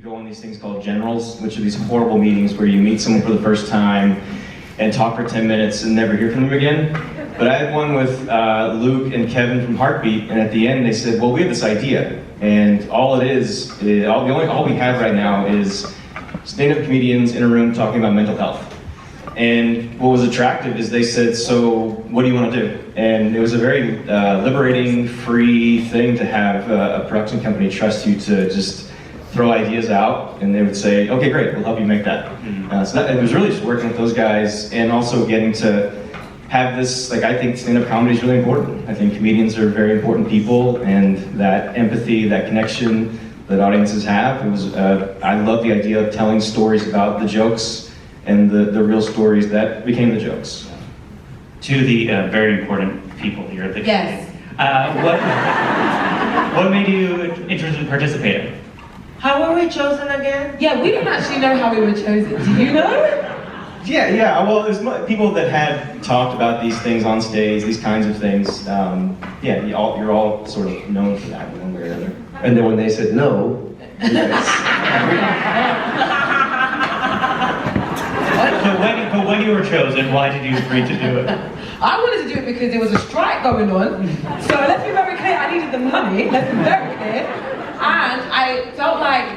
go on these things called generals, which are these horrible meetings where you meet someone for the first time and talk for 10 minutes and never hear from them again. But I had one with Luke and Kevin from Heartbeat, and at the end they said, well, we have this idea, and all we have right now is stand-up comedians in a room talking about mental health. And what was attractive is they said, so what do you want to do? And it was a very liberating, free thing to have a production company trust you to just throw ideas out, and they would say, okay, great, we'll help you make that. It was really just working with those guys, and also getting to have this, like, I think stand-up comedy is really important. I think comedians are very important people, and that empathy, that connection that audiences have, I love the idea of telling stories about the jokes and the real stories that became the jokes. To the very important people here at the Yes. What made you interested in participating? How were we chosen again? Yeah, we didn't actually know how we were chosen. Do you know? Yeah. Well, there's people that had talked about these things on stage, these kinds of things. You're all sort of known for that one way or another. And then when they said no, you guys... But when you were chosen, why did you agree to do it? I wanted to do it because there was a strike going on. So let's be very clear, I needed the money. Let's be very clear. And I felt like,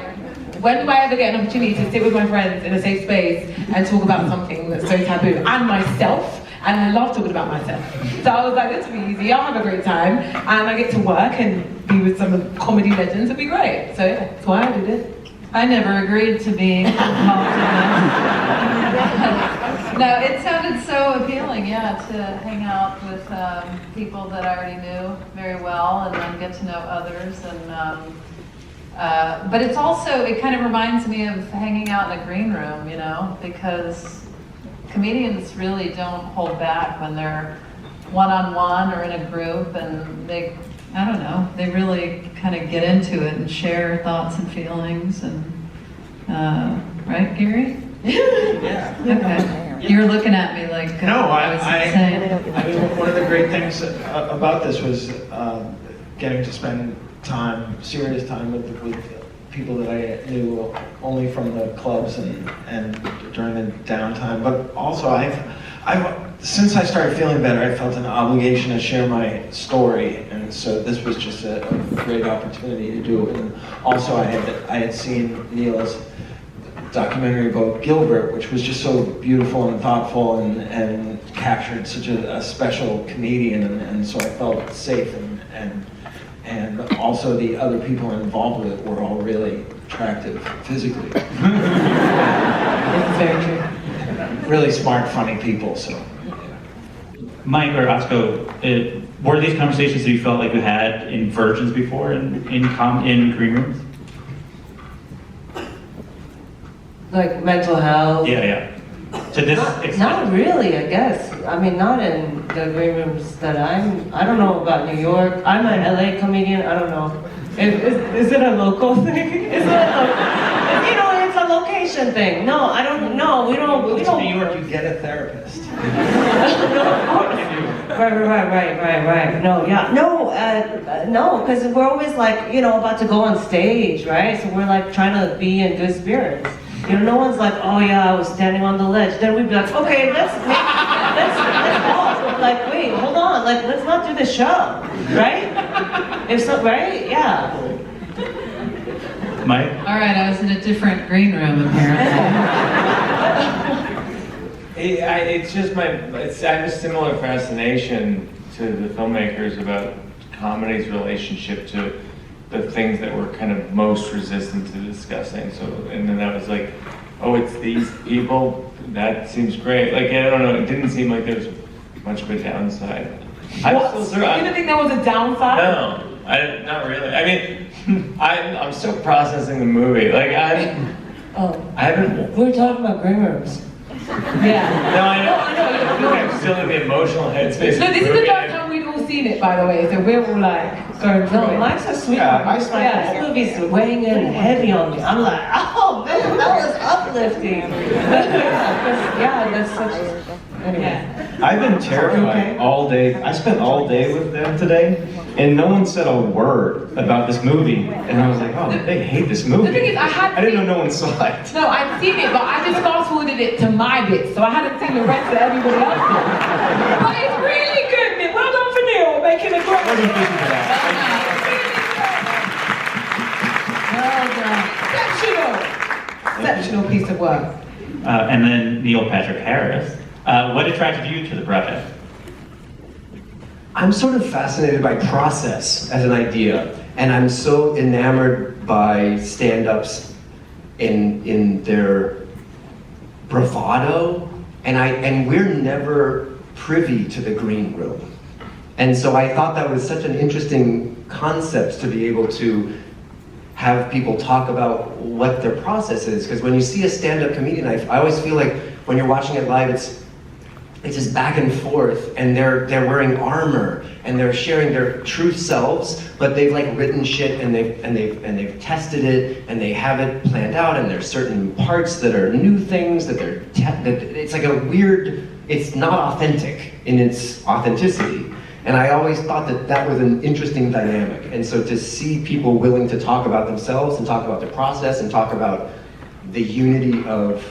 when do I ever get an opportunity to sit with my friends in a safe space and talk about something that's so taboo, and myself, and I love talking about myself. So I was like, this will be easy, I'll have a great time, and I get to work and be with some of the comedy legends, it'll be great. So yeah, that's why I did it. I never agreed to be involved in that. No, it sounded so appealing, yeah, to hang out with people that I already knew very well and then get to know others. But it's also, it kind of reminds me of hanging out in a green room, you know, because comedians really don't hold back when they're one-on-one or in a group, and they, I don't know, they really kind of get into it and share thoughts and feelings, and right, Gary? Yeah. Okay. You're looking at me like No, I was insane. I mean, one of the great things about this was getting to spend serious time with people that I knew only from the clubs and during the downtime. But also, since I started feeling better, I felt an obligation to share my story, and so this was just a great opportunity to do it. And also, I had seen Neil's documentary about Gilbert, which was just so beautiful and thoughtful and captured such a special comedian, and so I felt safe, and also the other people involved with it were all really attractive physically. It's very true. Really smart, funny people, so. Mike or Atsuko, were these conversations that you felt like you had in versions before in green rooms? Like mental health? Yeah. To this extent? Not really, I guess. I mean, not in the green rooms that I don't know about New York. I'm an LA comedian, I don't know. Is it a local thing? Is it it's a location thing. No, I don't know. We don't. To New York, you get a therapist. Right. No, yeah. No, because we're always like, about to go on stage, right? So we're like trying to be in good spirits. No one's like, oh yeah, I was standing on the ledge. Then we'd be like, okay, let's go. Like, wait, hold on. Like, let's not do the show, right? If so, right? Yeah. Mike? All right, I was in a different green room apparently. It's just I have a similar fascination to the filmmakers about comedy's relationship to the things that we're kind of most resistant to discussing. So, and then I was like, oh, it's these people? That seems great. Like, I don't know, it didn't seem like there was much of a downside. You didn't think there was a downside? No, not really. I mean, I'm still processing the movie. Like, I haven't. We were talking about green rooms. Yeah. No, I know. I'm still in the emotional headspace. No, this is the first time we've all seen it, by the way, so we're all like going through it. Mike's a sweet. Yeah, This movie's weighing in heavy on me. I'm like, oh man, that was uplifting. That's such. Anyway. I've been terrified all day. I spent all day with them today, and no one said a word about this movie. And I was like, oh, they hate this movie. The thing is, I didn't know no one saw it. No, I'd seen it, but I just fast forwarded it to my bit, so I hadn't seen the rest of everybody else. But it's really good, Nick. Well done for Neil, making a great. What do you think of that? Exceptional piece of work. And then Neil Patrick Harris. What attracted you to the project? I'm sort of fascinated by process as an idea, and I'm so enamored by stand-ups in their bravado, and we're never privy to the green room. And so I thought that was such an interesting concept to be able to have people talk about what their process is, because when you see a stand-up comedian, I always feel like when you're watching it live, it's just back and forth, and they're wearing armor, and they're sharing their true selves, but they've like written shit, and they've tested it, and they have it planned out, and there's certain parts that are new things that it's like a weird, it's not authentic in its authenticity. And I always thought that was an interesting dynamic. And so to see people willing to talk about themselves and talk about the process and talk about the unity of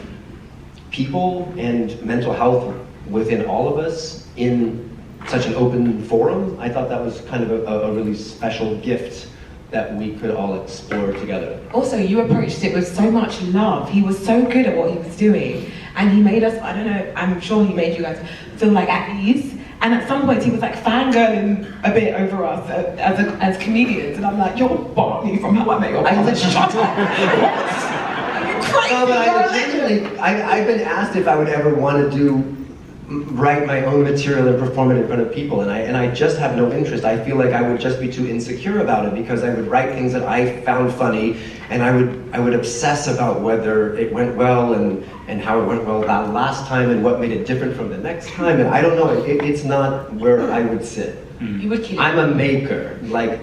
people and mental health within all of us in such an open forum, I thought that was kind of a really special gift that we could all explore together. Also, you approached it with so much love. He was so good at what he was doing. And he made us, I don't know, I'm sure he made you guys feel like at ease. And at some point he was like fangirling a bit over us as comedians. And I'm like, you're Barney from How I Met Your Mother. Shut up. Are you crazy? No, but I've been asked if I would ever want to write my own material and perform it in front of people, and I just have no interest. I feel like I would just be too insecure about it, because I would write things that I found funny, and I would obsess about whether it went well and how it went well that last time and what made it different from the next time, and I don't know, it's not where I would sit. You would kill. I'm a maker, like,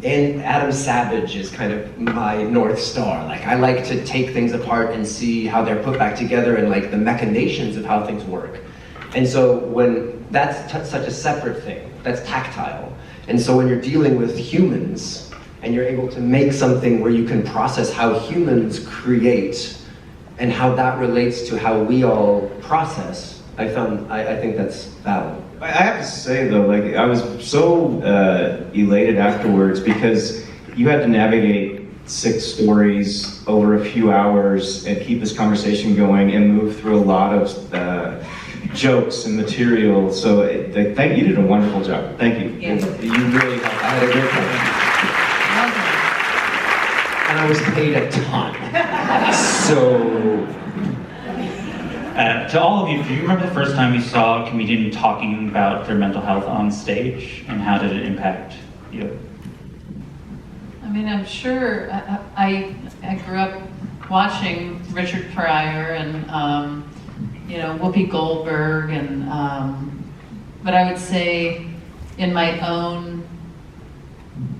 and Adam Savage is kind of my North Star. Like, I like to take things apart and see how they're put back together and like the machinations of how things work. And so when that's such a separate thing, that's tactile. And so when you're dealing with humans and you're able to make something where you can process how humans create and how that relates to how we all process, I think that's valid. I have to say though, like I was so elated afterwards, because you had to navigate 6 stories over a few hours and keep this conversation going and move through a lot of jokes and material. So thank you, did a wonderful job. Thank you. Yeah. You really helped. I had a great time. And I was paid a ton. So. To all of you, do you remember the first time you saw a comedian talking about their mental health on stage, and how did it impact you? I mean, I'm sure I grew up watching Richard Pryor and Whoopi Goldberg, and but I would say in my own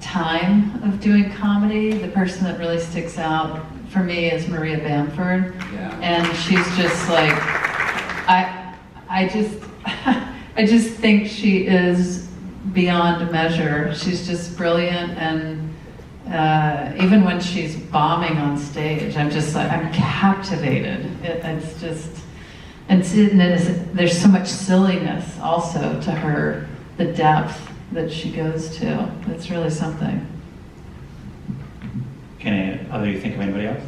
time of doing comedy, the person that really sticks out for me is Maria Bamford. Yeah. And she's just like, I just think she is beyond measure. She's just brilliant, and even when she's bombing on stage, I'm just like, I'm captivated. It's just, and there's so much silliness also to her, the depth that she goes to. It's really something. Can either of you think of anybody else?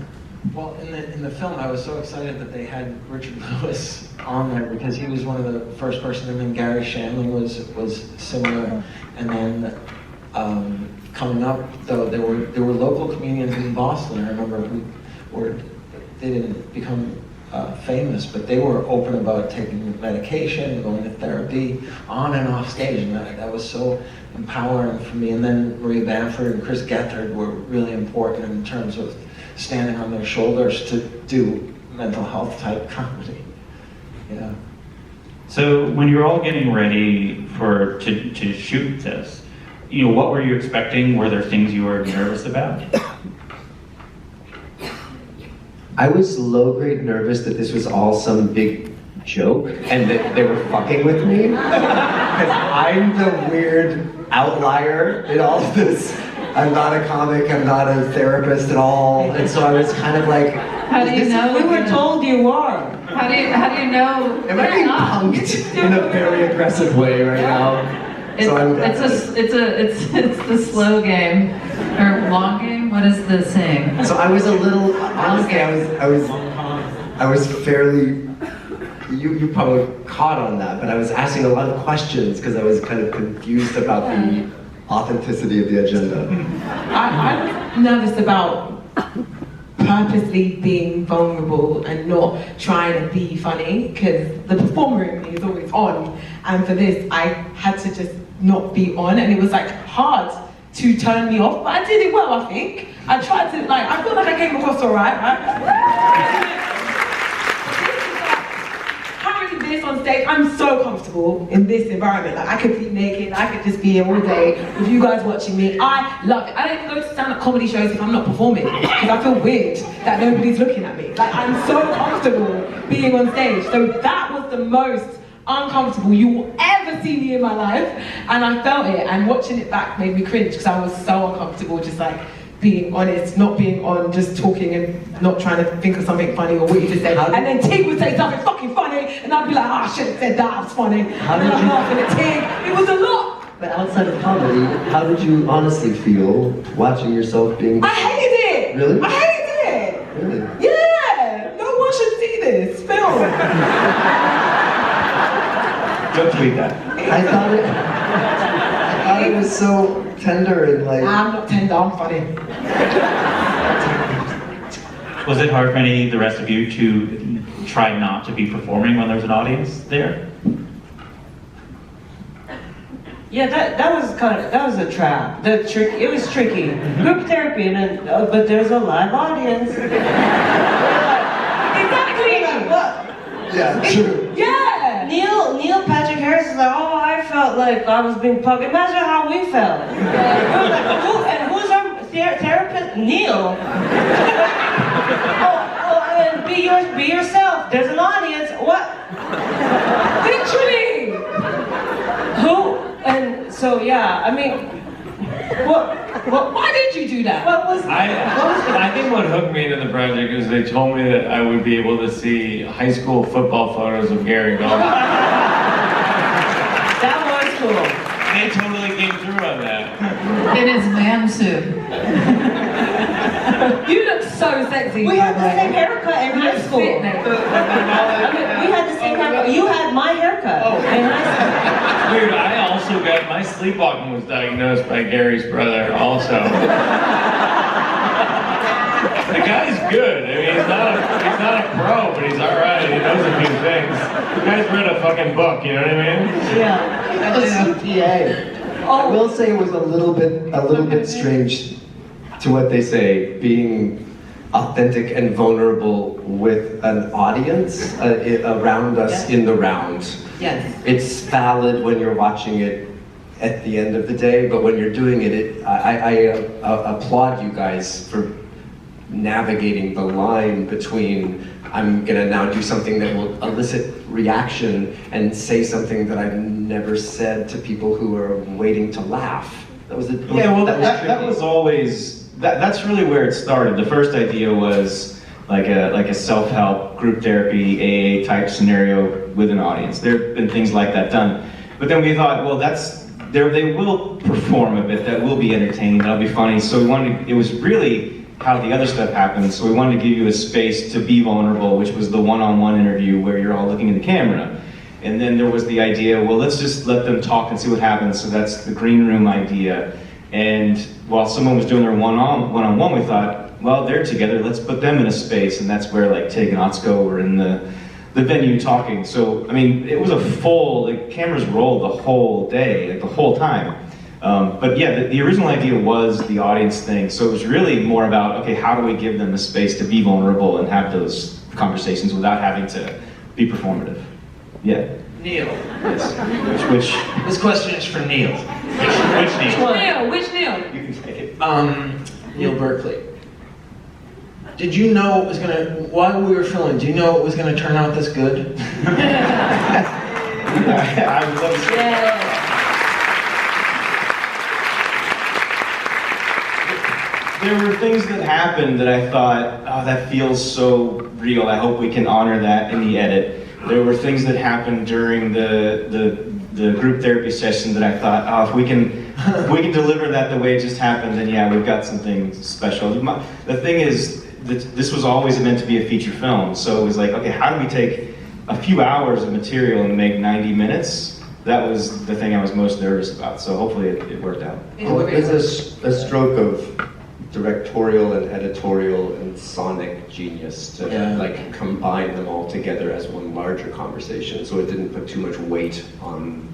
Well, in the film, I was so excited that they had Richard Lewis on there, because he was one of the first persons, and then Gary Shandling was similar. And then coming up, though, there were local comedians in Boston, I remember, they didn't become famous, but they were open about taking medication, going to therapy, on and off stage, and that was so empowering for me. And then Maria Bamford and Chris Gethard were really important in terms of standing on their shoulders to do mental health type comedy. Yeah. So when you were all getting ready to shoot this, what were you expecting? Were there things you were nervous about? I was low-grade nervous that this was all some big joke and that they were fucking with me. Because I'm the weird outlier in all of this. I'm not a comic, I'm not a therapist at all. And so I was kind of like, How do you know? We were told you are. How do you know? am I being punked in a very aggressive way right now? So I'm It's the slow game or long game. What is the saying? So I was a little, honestly, I was fairly, you probably caught on that, but I was asking a lot of questions because I was kind of confused about the authenticity of the agenda. I was nervous about purposely being vulnerable and not trying to be funny, because the performer in me is always on, and for this I had to just not be on, and it was like hard to turn me off, but I did it well, I think. I tried to, like, I feel like I came across alright, right? Currently this on stage, I'm so comfortable in this environment. Like, I could be naked, I could just be here all day with you guys watching me. I love it. I don't even go to stand-up comedy shows if I'm not performing, because I feel weird that nobody's looking at me. Like, I'm so comfortable being on stage. So that was the most uncomfortable you will ever see me in my life, and I felt it, and watching it back made me cringe because I was so uncomfortable just like being honest, not being on, just talking and not trying to think of something funny or witty to say. And then Tig would say something fucking funny and I'd be like, I should have said that, it was funny. And I'm laughing at Tig. It was a lot. But outside of comedy, how did you honestly feel watching yourself being... I hated it. Really? I hated it. Really? Yeah. No one should see this film. Don't tweet that. I thought it was so tender and like... I'm not tender, I'm funny. Was it hard for the rest of you to try not to be performing when there was an audience there? Yeah, that was a trap. It was tricky. Group therapy, and then, but there's a live audience. Exactly. Yeah, true. Yeah. Neil Patrick Harris is like, oh, I felt like I was being punked. Imagine how we felt. We were like, who's our therapist? Neil. And be yourself. There's an audience. What? Literally. Who? And so yeah, I mean, why did you do that? I think what hooked me into the project is they told me that I would be able to see high school football photos of Gary Gulman. That was cool. They totally came through on that. In his man suit. You look so sexy. We had the same haircut in high school. Fit, mate. I mean, we had the same haircut. You had my haircut in high school. Weird, I also got, my sleepwalking was diagnosed by Gary's brother also. The guy's good. I mean, he's not a pro, but he's alright. He knows a few things. The guy's read a fucking book, you know what I mean? Yeah. A CPA. I will say it was a little bit strange to what they say, being authentic and vulnerable with an audience around us in the round. Yes. It's valid when you're watching it at the end of the day, but when you're doing it, I applaud you guys for navigating the line between I'm gonna now do something that will elicit reaction and say something that I've never said to people who are waiting to laugh. That was That was always, that's really where it started. The first idea was like a self-help group therapy AA type scenario with an audience. There have been things like that done, but then we thought, well, they will perform a bit, that will be entertaining, that'll be funny. So we wanted, it was really how the other stuff happened. So we wanted to give you a space to be vulnerable, which was the one-on-one interview where you're all looking in the camera. And then there was the idea, well, let's just let them talk and see what happens. So that's the green room idea. And while someone was doing their one-on-one, we thought, well, they're together, let's put them in a space. And that's where like Tig and Atsuko were in the venue talking. So, I mean, it was the cameras rolled the whole day, like the whole time. But yeah, the original idea was the audience thing. So it was really more about, okay, how do we give them the space to be vulnerable and have those conversations without having to be performative? Yeah. Neil. Yes. Which This question is for Neil. Which Neil? Which Neil? you can take it. Neil Berkeley. Did you know it was gonna, while we were filming, do you know it was gonna turn out this good? I would love to see it. There were things that happened that I thought, oh, that feels so real. I hope we can honor that in the edit. There were things that happened during the group therapy session that I thought, oh, if we can deliver that the way it just happened, then yeah, we've got something special. The thing is, this was always meant to be a feature film, so it was like, okay, how do we take a few hours of material and make 90 minutes? That was the thing I was most nervous about, so hopefully it worked out. Well, it's a stroke of directorial and editorial and sonic genius to like combine them all together as one larger conversation, so it didn't put too much weight on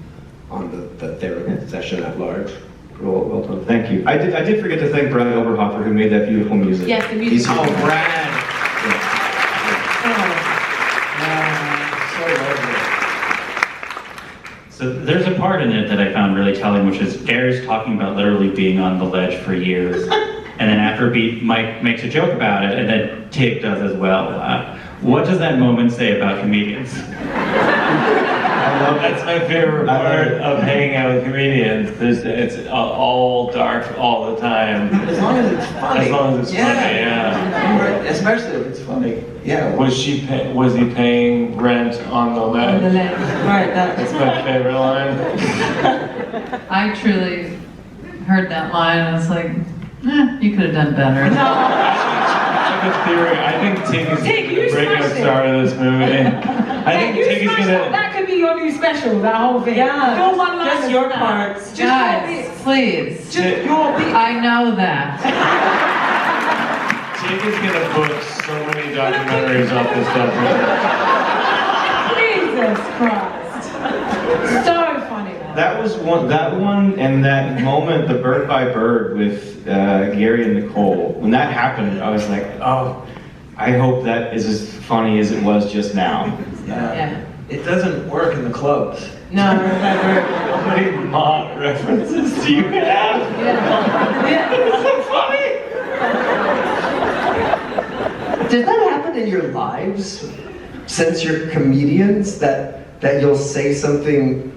the therapy session at large. Well done. Thank you. I did forget to thank Brad Oberhofer, who made that beautiful music. Yes, the music. Oh, Brad! So there's a part in it that I found really telling, which is Gary's talking about literally being on the ledge for years. And then after a beat, Mike makes a joke about it, and then Tig does as well. What does that moment say about comedians? That's my favorite part of hanging out with comedians. It's all dark all the time. As long as it's funny. As long as it's funny, yeah. Especially if it's funny. Yeah. Was he paying rent on the ledge? Right, That's my favorite line. I truly heard that line and I was like, you could have done better. I have a theory. I think Tig is Tig, you the breakout smashed it. star of this movie. I think You Tig is smashed gonna. that could be your new special, that whole thing. Yeah, Your one line just is your that. parts. Just your Guys, bits. please. Just your bit. I know that. Tig is gonna book so many documentaries off this stuff. Jesus Christ. So funny, man. That one, and that moment, the bird by bird with Gary and Nicole. When that happened, I was like, oh, I hope that is as funny as it was just now. Yeah. It doesn't work in the clubs. No, never. How many Mott references do you have? It's so funny! Does that happen in your lives? Since you're comedians, that you'll say something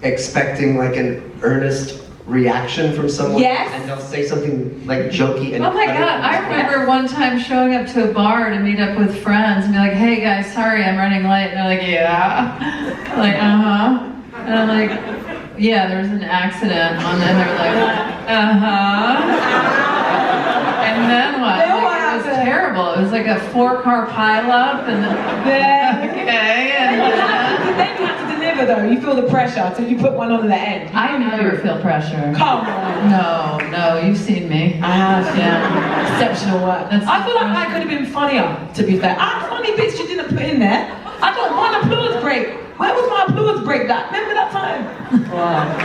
expecting like an earnest reaction from someone? Yes. And they'll say something like jokey and Oh my God, I remember one time showing up to a bar to meet up with friends and be like, hey guys, sorry I'm running late. And they're like, yeah. I'm like, uh-huh. And I'm like, yeah, there was an accident. And then they're like, uh-huh. And then what? Then Like, what it was happened? terrible. It was like a 4-car pileup and then, okay. And Then you have to deliver though. You feel the pressure, so you put one on the end. I never feel pressure. Come on. No, you've seen me. I have, Yeah. exceptional work. That's I feel like I could have been funnier, to be fair. I had funny bits you didn't put in there. I got one applause break. Where was my applause break? Remember that time? Wow.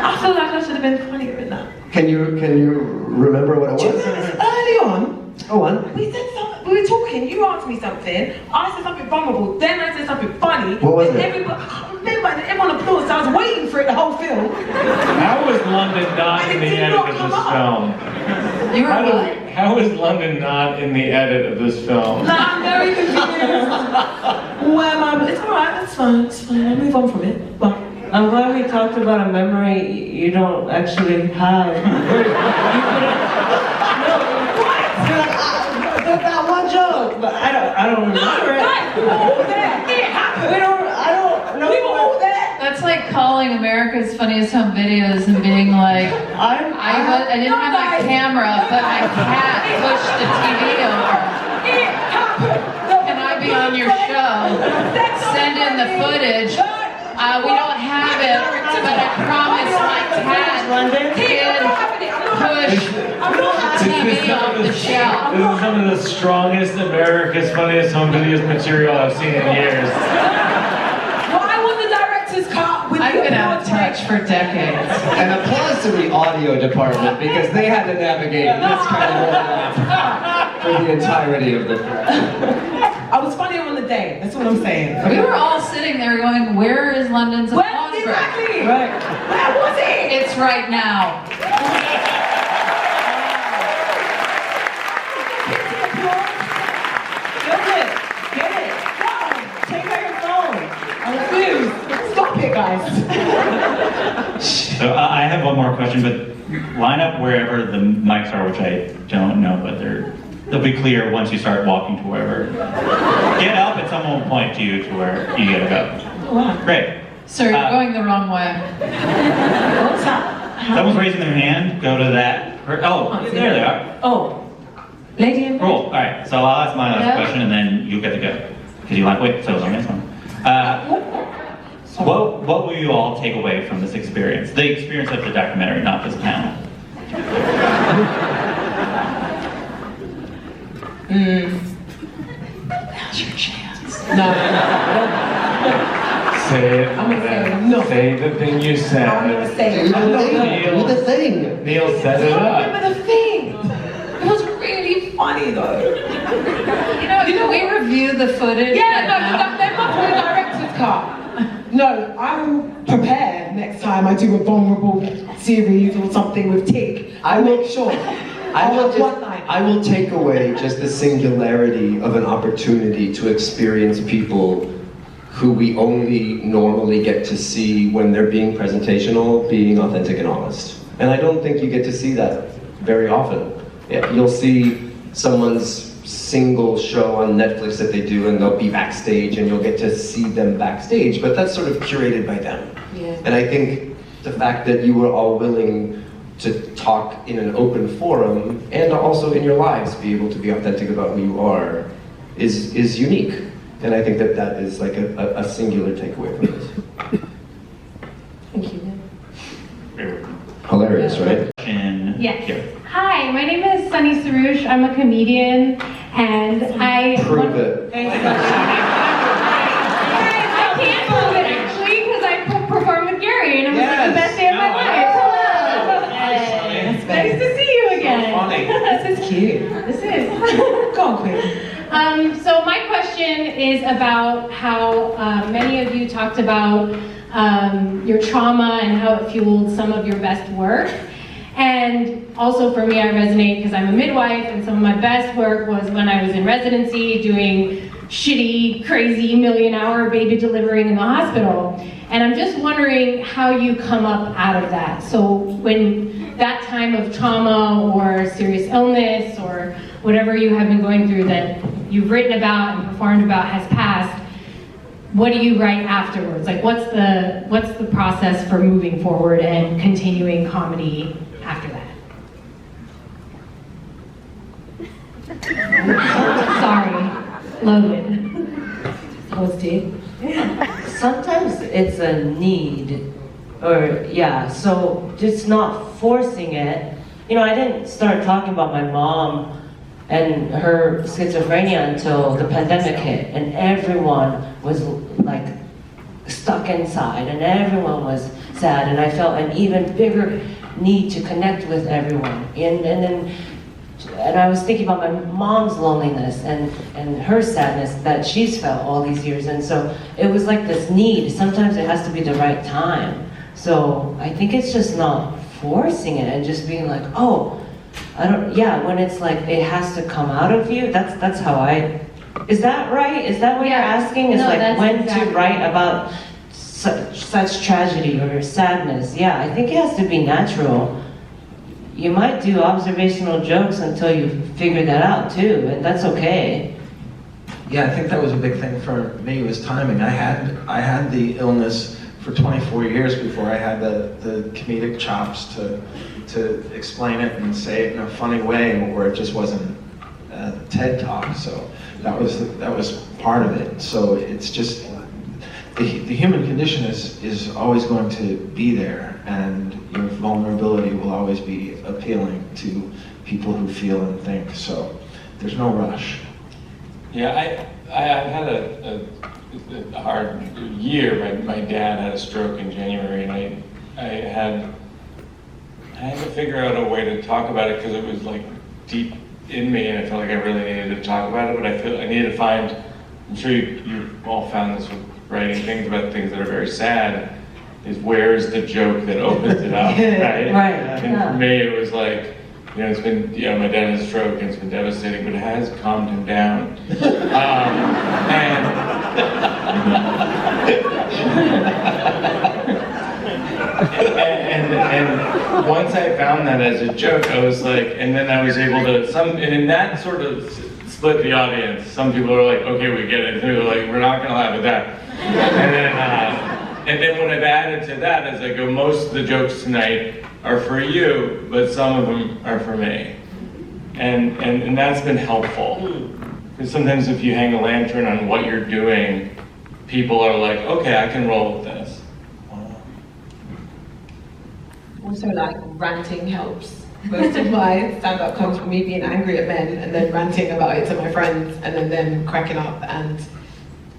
I feel like I should have been funnier in that. Can you remember what it Do you was? remember early on? Go on. We said something, we were talking, you asked me something, I said something vulnerable, then I said something funny. What was and it? Everybody, I can't remember, and everyone applauded, so I was waiting for it the whole film. How was London not And in it the did edit not of come this up. film? You were what? How is London not in the edit of this film? No, I'm very confused. Where am I? It's alright, it's fine, I'll move on from it. But I'm glad we talked about a memory you don't actually have. That one joke, but I don't no, remember it. guys, we were all there. It happened. I don't know. We were all there. That's like calling America's Funniest Home Videos and being like, I didn't have my camera, but my cat pushed the TV over. It happened. Can I be on your show? Send in the footage. We don't have it, but I promise my cat did push TV off the shelf. This is some of the strongest America's Funniest Home Videos material I've seen in years. Well, I want the director's cut with I've the been out of applause touch for decades. And applause to the audio department because they had to navigate this kind of for the entirety of the film. I was funnier on the day, that's what I'm saying. We were all sitting there going, where is London's Where applause break? exactly? Right. Where was it? It's right now. one more question, but line up wherever the mics are, which I don't know, but they'll be clear once you start walking to wherever. Get up and someone will point to you to where you gotta go. Wow. Great. Sir, you're going the wrong way. What's that? Someone's raising their hand, go to that. Oh, there they are. Oh, lady in Cool, all right, so I'll ask my last Yeah. question and then you get to go. Because you like, wait, so let me ask one. What will you all take away from this experience? The experience of the documentary, not this panel. Now's your chance. No. Say it. I'm gonna say no. Say the thing you said. I'm gonna say Do the thing. Neil set I it don't up. remember the thing. It was really funny though. You know, we reviewed the footage. Yeah, right no, now. they must be a director's cut. No, I will prepare next time I do a vulnerable series or something with Tig. I'll make sure. I will take away just the singularity of an opportunity to experience people who we only normally get to see when they're being presentational, being authentic and honest. And I don't think you get to see that very often. Yeah, you'll see someone's single show on Netflix that they do and they'll be backstage and you'll get to see them backstage, but that's sort of curated by them. Yeah. And I think the fact that you were all willing to talk in an open forum and also in your lives be able to be authentic about who you are is unique. And I think that that is like a singular takeaway from this. Thank you. Hilarious, right? And Yes. here. Hi, my name is Sunny Sarouche. I'm a comedian, and I Prove it. I can't prove it actually because I performed with Gary, and it was like the best day of my life. Hello. Nice to see you again. This is cute. This is. Go on, Queen. So my question is about how many of you talked about your trauma and how it fueled some of your best work. And also for me, I resonate because I'm a midwife, and some of my best work was when I was in residency doing shitty, crazy, million-hour baby delivering in the hospital. And I'm just wondering how you come up out of that. So when that time of trauma or serious illness or whatever you have been going through that you've written about and performed about has passed, what do you write afterwards? Like what's the process for moving forward and continuing comedy after that? Sorry, loaded. That was deep. Sometimes it's a need, or yeah, so just not forcing it. You know, I didn't start talking about my mom and her schizophrenia until the pandemic hit, and everyone was like stuck inside, and everyone was sad, and I felt an even bigger need to connect with everyone. And I was thinking about my mom's loneliness and her sadness that she's felt all these years, and so it was like this need. Sometimes it has to be the right time. So I think it's just not forcing it and just being like, oh, when it's like it has to come out of you, that's how is that right? Is that what you're asking? Is No, like that's when exactly to write about such tragedy or sadness? Yeah, I think it has to be natural. You might do observational jokes until you figure that out too, and that's okay. Yeah, I think that was a big thing for me, was timing. I had the illness for 24 years before I had the comedic chops to explain it and say it in a funny way where it just wasn't a TED Talk. So that was part of it. So it's just the human condition is always going to be there, and your vulnerability will always be appealing to people who feel and think. So there's no rush. Yeah, I've had a hard year. My dad had a stroke in January, and I had to figure out a way to talk about it because it was like deep in me, and I felt like I really needed to talk about it. But I needed to find. I'm sure you all found this with writing things about things that are very sad. Is where's the joke that opens it up, right? Right. And for me, it was like, it's been, my dad has a stroke and it's been devastating, but it has calmed him down. once I found that as a joke, I was like, and then I was able to, and in that sort of split the audience. Some people were like, okay, we get it. They were like, we're not gonna laugh at that. And then what I've added to that is I go, most of the jokes tonight are for you, but some of them are for me. And that's been helpful. Because sometimes if you hang a lantern on what you're doing, people are like, okay, I can roll with this. Also, like, ranting helps. Most of my stand-up comes from me being angry at men and then ranting about it to my friends and then them cracking up, and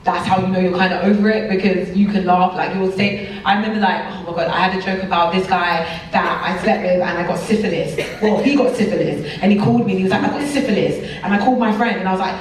that's how you know you're kind of over it, because you can laugh. Like, you'll say, I remember like, oh my God, I had a joke about this guy that I slept with and I got syphilis. Well, he got syphilis and he called me and he was like, I got syphilis. And I called my friend and I was like,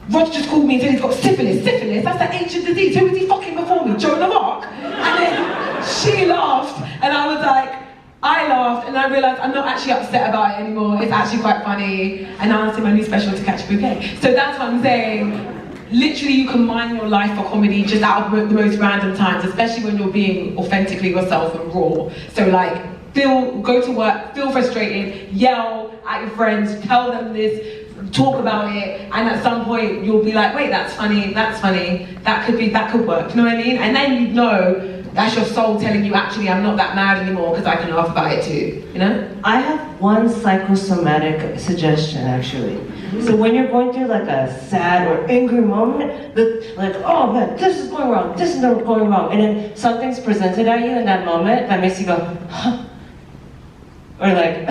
Roger just called me and said he's got syphilis. Syphilis, that's an ancient disease. Who was he fucking before me? Joan of Arc? And then she laughed and I was like, I laughed and I realised I'm not actually upset about it anymore. It's actually quite funny. And now I'm seeing my new special To Catch a Bouquet. So that's what I'm saying. Literally, you can mine your life for comedy just out of the most random times, especially when you're being authentically yourself and raw. So like, go to work, feel frustrated, yell at your friends, tell them this, talk about it, and at some point you'll be like, wait, that's funny, that could work, you know what I mean? And then you know that's your soul telling you, actually, I'm not that mad anymore because I can laugh about it too, you know? I have one psychosomatic suggestion, actually. So when you're going through like a sad or angry moment, like, oh man, this is going wrong, this is not going wrong, and then something's presented at you in that moment that makes you go, huh? Or like,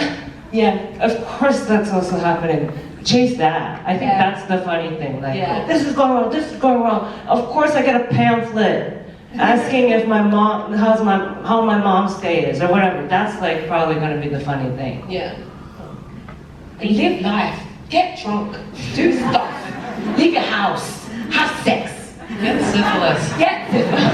yeah, of course that's also happening. Chase that. I think that's the funny thing. Like, this is going wrong, this is going wrong. Of course I get a pamphlet asking if my mom, how my mom's day is, or whatever. That's like probably gonna be the funny thing. Yeah. Live life. Get drunk. Do stuff. Leave your house. Have sex. Get syphilis. Get syphilis.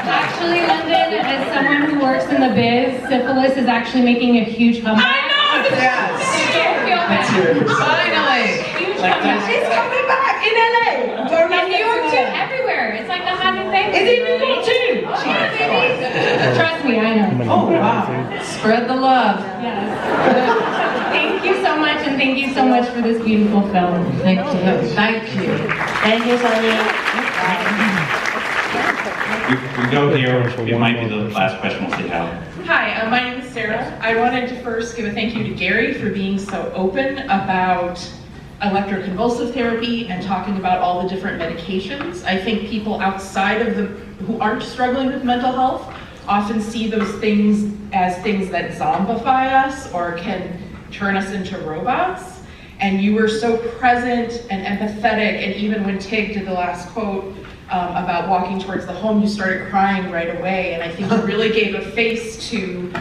Actually, London, as someone who works in the biz, syphilis is actually making a huge comeback. I know! Yes! Don't feel bad. Finally! Huge comeback. It's coming back in LA. In New York too, everywhere. It's like the hot new thing. Is it in New York too? Oh, yeah, baby. Trust me, I know. Oh, wow. Spread the love. Yes. Thank you so much, and thank you so much for this beautiful film. Thank you. Thank you. Thank you, Sonia. We go here, it might be the last question, we'll see how. Hi, my name is Sarah. I wanted to first give a thank you to Gary for being so open about electroconvulsive therapy and talking about all the different medications. I think people outside of who aren't struggling with mental health often see those things as things that zombify us or can turn us into robots. And you were so present and empathetic, and even when Tig did the last quote about walking towards the home, you started crying right away. And I think you really gave a face to,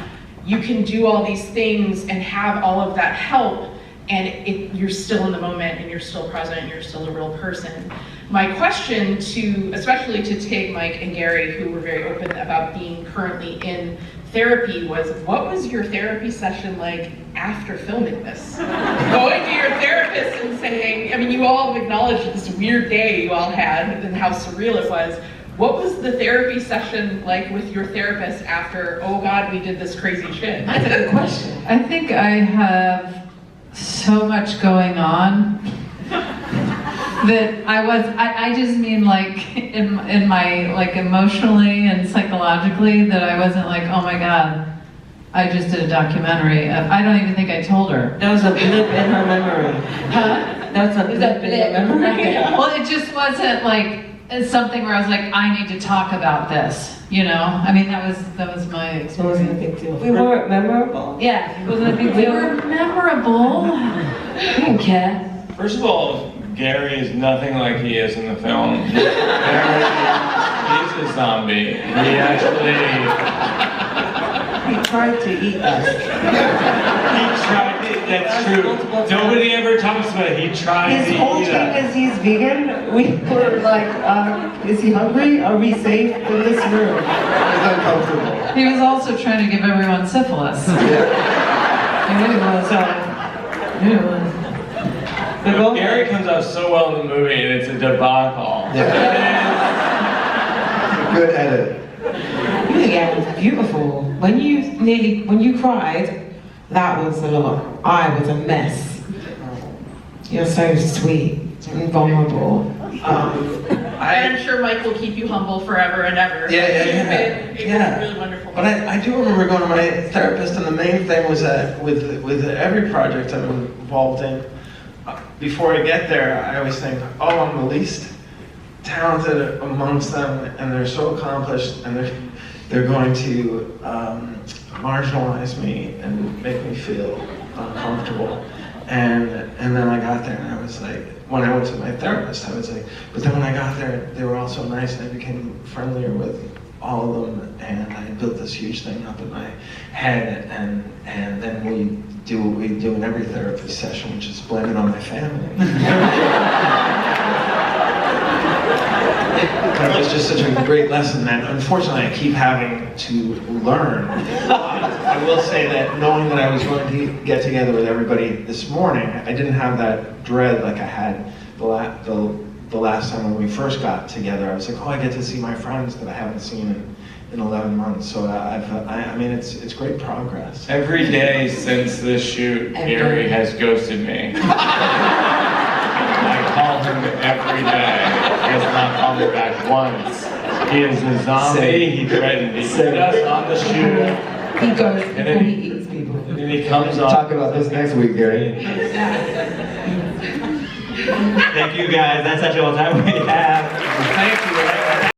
you can do all these things and have all of that help, and you're still in the moment and you're still present and you're still a real person. My question especially to Tig, Mike, and Gary, who were very open about being currently in therapy, was what was your therapy session like after filming this? Going to your therapist and saying, I mean, you all have acknowledged this weird day you all had and how surreal it was. What was the therapy session like with your therapist after, oh God, we did this crazy shit? That's a good question. I think I have so much going on that I just mean like in my, like emotionally and psychologically, that I wasn't like, oh my God, I just did a documentary. I don't even think I told her. That was a blip in her memory. Huh? That's a blip in her memory. Well, it just wasn't like something where I was like, I need to talk about this, you know? I mean, that was my experience. It wasn't a big deal. We weren't memorable. Yeah, it wasn't a big We deal. were memorable. I didn't care. First of all, Gary is nothing like he is in the film. He's a zombie. He actually... He tried to eat us. He tried it, that's true. Nobody ever talks about it. He tried His to whole eat thing us. is he's vegan. We were like, is he hungry? Are we safe in this room? It's uncomfortable. He was also trying to give everyone syphilis. It really was. It was. No, Gary comes out so well in the movie, and it's a debacle. Yeah. Good edit. Yeah, it was beautiful. when you cried, that was a lot. I was a mess. You're so sweet and vulnerable. I'm sure Mike will keep you humble forever and ever. It was really wonderful. But I do remember going to my therapist, and the main thing was that with every project I'm involved in, before I get there, I always think, oh, I'm the least talented amongst them, and they're so accomplished, and they're going to marginalize me and make me feel uncomfortable. And then I got there, and I was like, when I went to my therapist, I was like, but then when I got there, they were all so nice, and I became friendlier with all of them, and I built this huge thing up in my head, and then we do what we do in every therapy session, which is blame it on my family. It was just such a great lesson that unfortunately I keep having to learn. I will say that knowing that I was going to get together with everybody this morning, I didn't have that dread like I had the last time when we first got together. I was like, oh, I get to see my friends that I haven't seen in 11 months. So I mean, it's great progress. Every day since this shoot, Gary has ghosted me. I call him every day. He has not called me back once. He is a zombie. He threatened me. He put us on the shoot. He goes before he eats people. And then he comes on. Talk about this next week, Gary. Thank you guys. That's such all the time we have. Thank you.